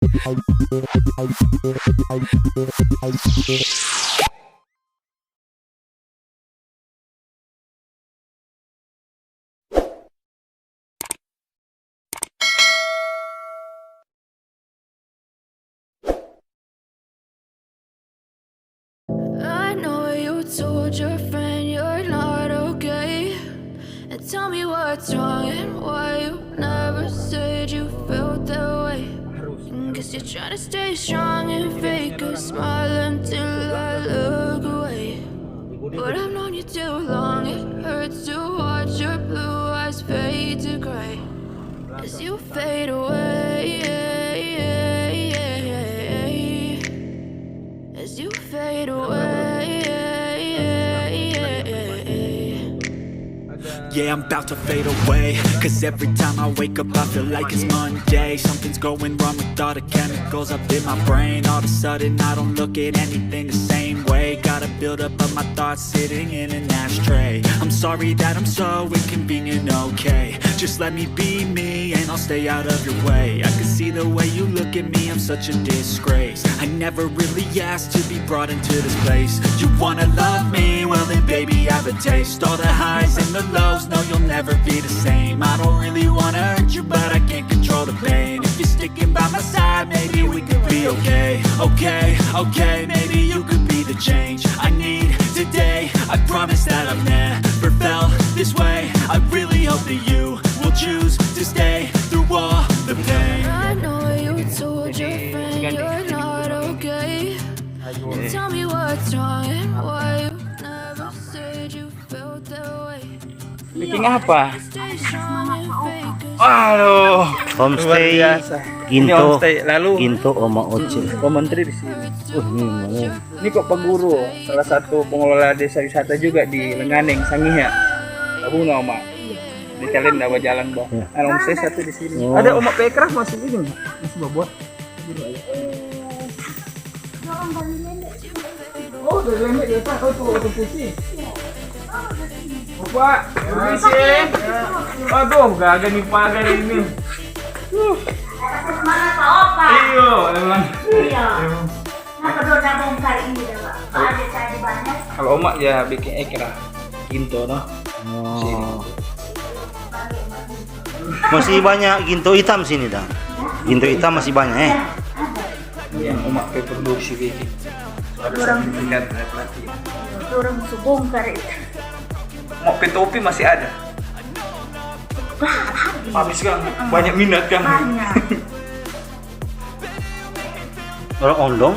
I know you told your friend you're not okay, and tell me what's wrong and why you never said you felt that way. Guess you're trying to stay strong and fake a smile until I look away. But I've known you too long, it hurts to watch your blue eyes fade to gray as you fade away. As you fade away. Yeah, I'm about to fade away, cause every time I wake up I feel like it's Monday. Something's going wrong with all the chemicals up in my brain. All of a sudden I don't look at anything the same way. Got a build up of my thoughts sitting in an ashtray. I'm sorry that I'm so inconvenient, okay. Just let me be me and I'll stay out of your way. I can see the way you look at me, I'm such a disgrace. I never really asked to be brought into this place. You wanna love me? Well then baby I have a taste. All the highs and the lows, no you'll never be the same. I don't really wanna hurt you but I can't control the pain. If you're sticking by my side maybe we could be okay. Okay, maybe you could be the change I need today. I promise that I've never felt this way. I really hope that you will choose to stay through all the pain. I know you told your friend you're not okay, and tell me what's wrong and why you never said you felt that way. Bikin apa? Stay strong and fake a Aduh, Homestay luar biasa. Ini Ginto, homestay. Lalu Ginto Oma Oce. Pak Menteri di sini. Ini mana? Ini kok Pak Guru, salah satu pengelola desa wisata juga di Lenganing, Sangiha. Kamu nama Oma. Di kalian dawa jalan bah. Ya. Ada homestay satu di sini. Oh. Ada Oma Pekraf masih ini, masih bawa. Oh, dari lembek di atas. Oh, itu waktu putih. Pak, permisi. Aduh, gagal nih pagar ini. Semangat Pak Opa. Iyo, emang. Iya. Nah, kedua bongkar ini dah Pak. Pak ada tadi banyak. Kalau Oma ya bikin ekra Ginto noh. Oh. Masih banyak ginto hitam sini dah. Ginto hitam masih banyak Yang Oma produksi bikin. Ada sertifikat pelatih. Orang musuh bongkar itu. Mau petopi masih ada. Habis kan banyak minat kan. Banyak. Orang ondong,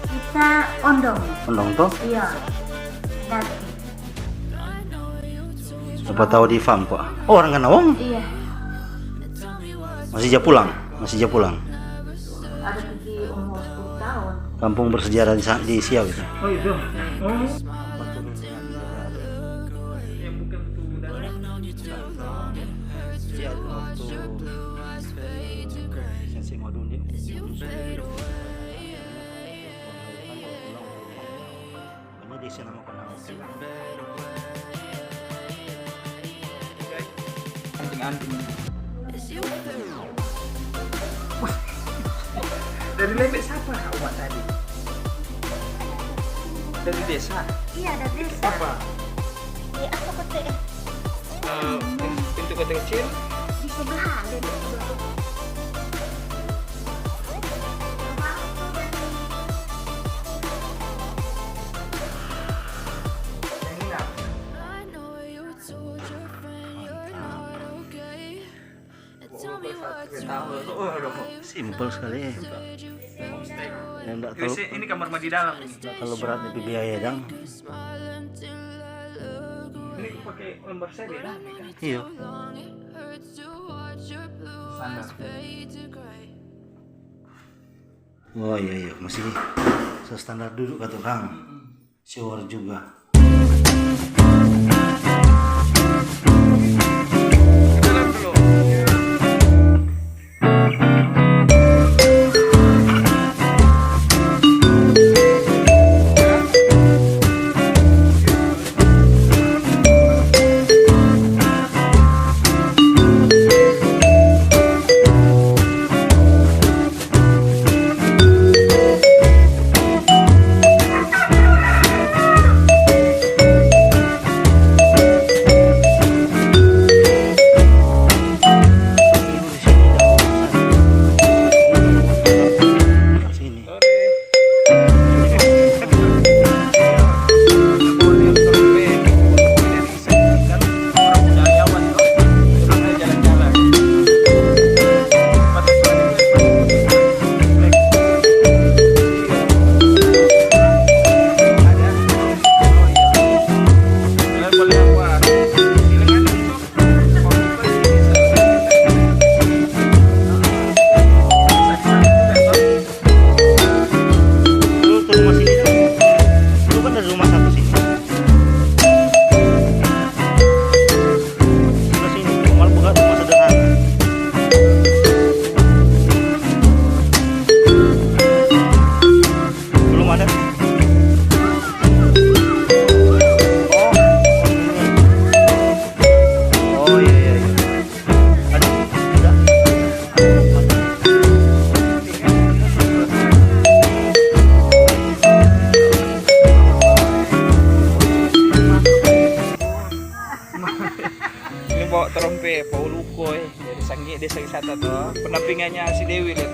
Kita ondong. ondong tuh. Iya. Dan Siapa tahu di farm pak. Oh orang Kenawang. iya. Masih pulang, masih pulang. Ada pergi umur 10 tahun. Kampung bersejarah di Siau itu. Oh itu. Oh. Yang bukan anting-anting. Dari Lembek siapa Oma tadi? Dari desa. Iya, ada desa. Apa? Iya, apa kota? Pintu kota kecil. Di sebelah ada di sebelah. Yang ini apa? I know you told your friend you're not okay, and tell me what's wrong. Oh, ada. Simpel sekali. Said you felt that way. Yang enggak Guys, terlalu, ini kamar mandi dalam ini. kalau berat itu biaya dong. Smile until I look away. Ini pakai lembar seri lah. Iya. Long it hurts to watch your blue eyes fade to gray. Oh iya masih standar duduk kata orang. Shower juga. Dalam dulu.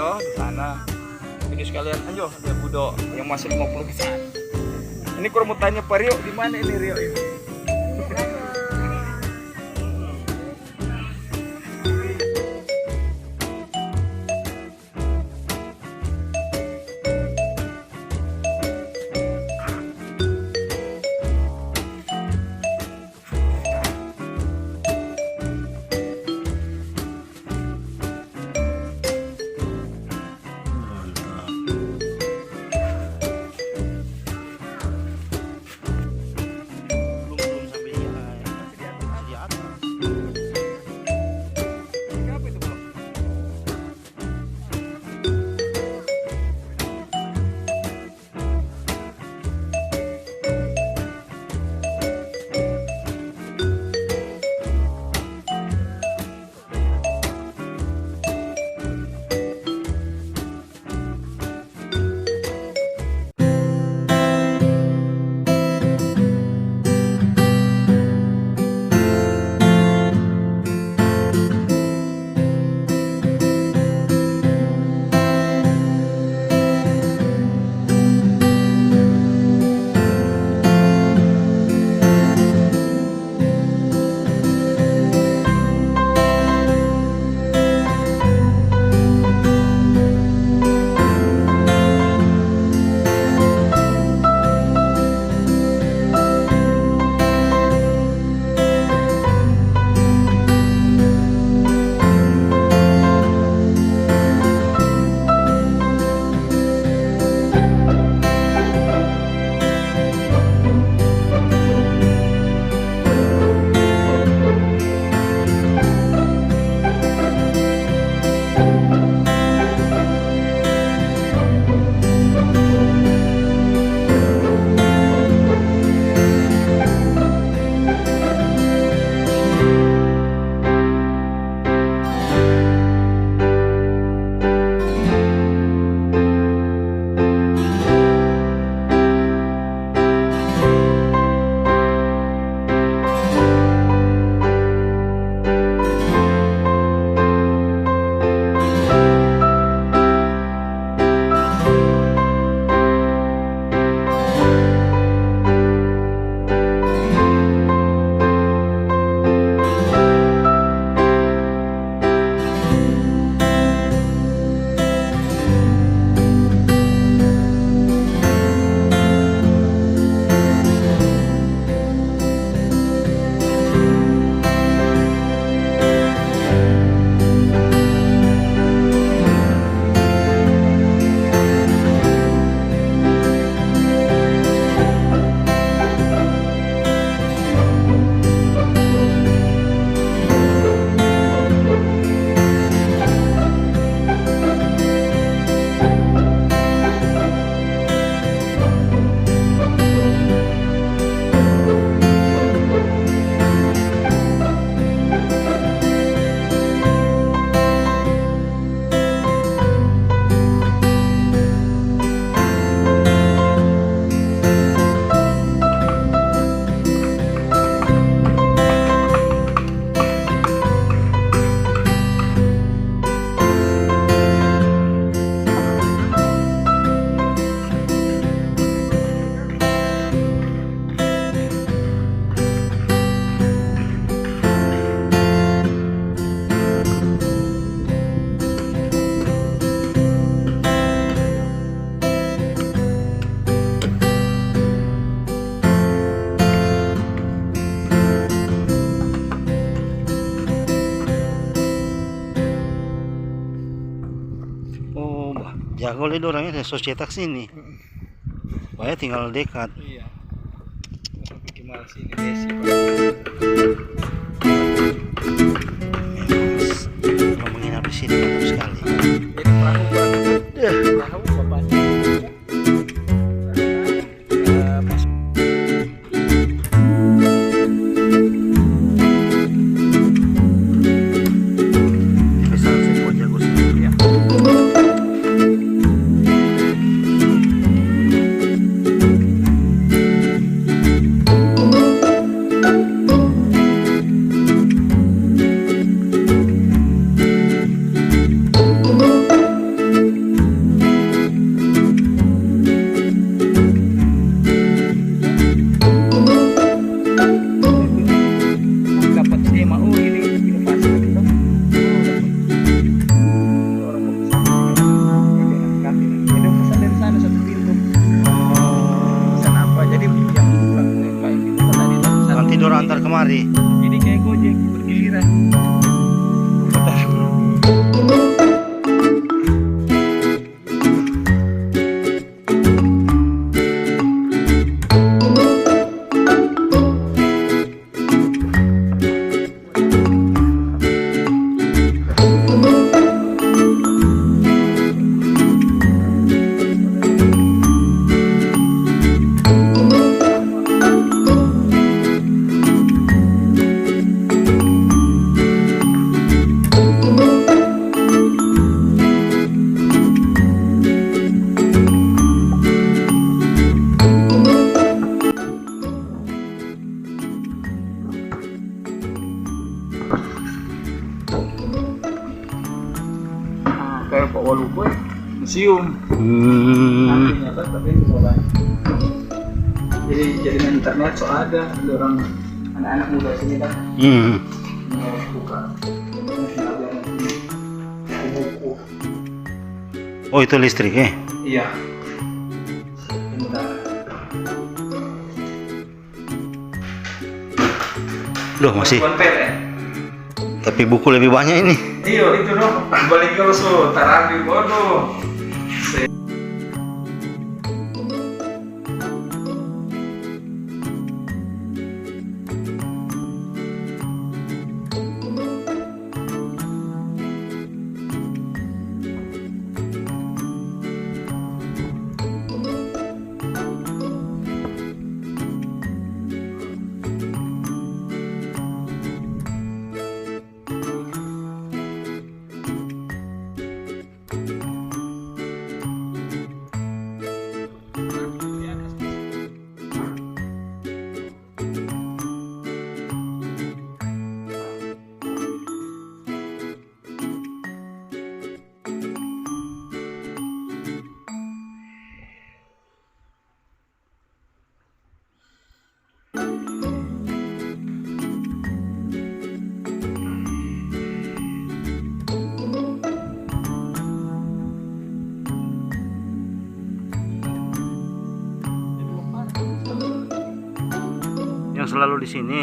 toh di sana. Jadi sekalian ayo dia Budo yang masih 50 besar. Ini kurang mau tanya Pak Rio, di mana ini Rio ini? Belum sampai iya, masih di atas. Apa itu belum? Jago oleh orangnya societak sini. Pokoknya tinggal dekat. Iya. Sampai Kemal sini Desi. Kalau menginap di sini mantap sekali. Ini perahu perahu bapaknya. Mas Besar sih buat jago sini. ya. kemari. Ini kayak Gojek bergiliran. Kayak Pak Waluku ya, museum. Nantinya kan tapi ini soalnya. Jadi main internet so ada orang anak-anak muda sini kan mau buka buku. Oh itu listrik ya? Iya. Bentar. Duh masih. Konten ya. Tapi buku lebih banyak ini. Iya itu dong. Balik kalau so tarapi bodoh. Yang selalu di sini.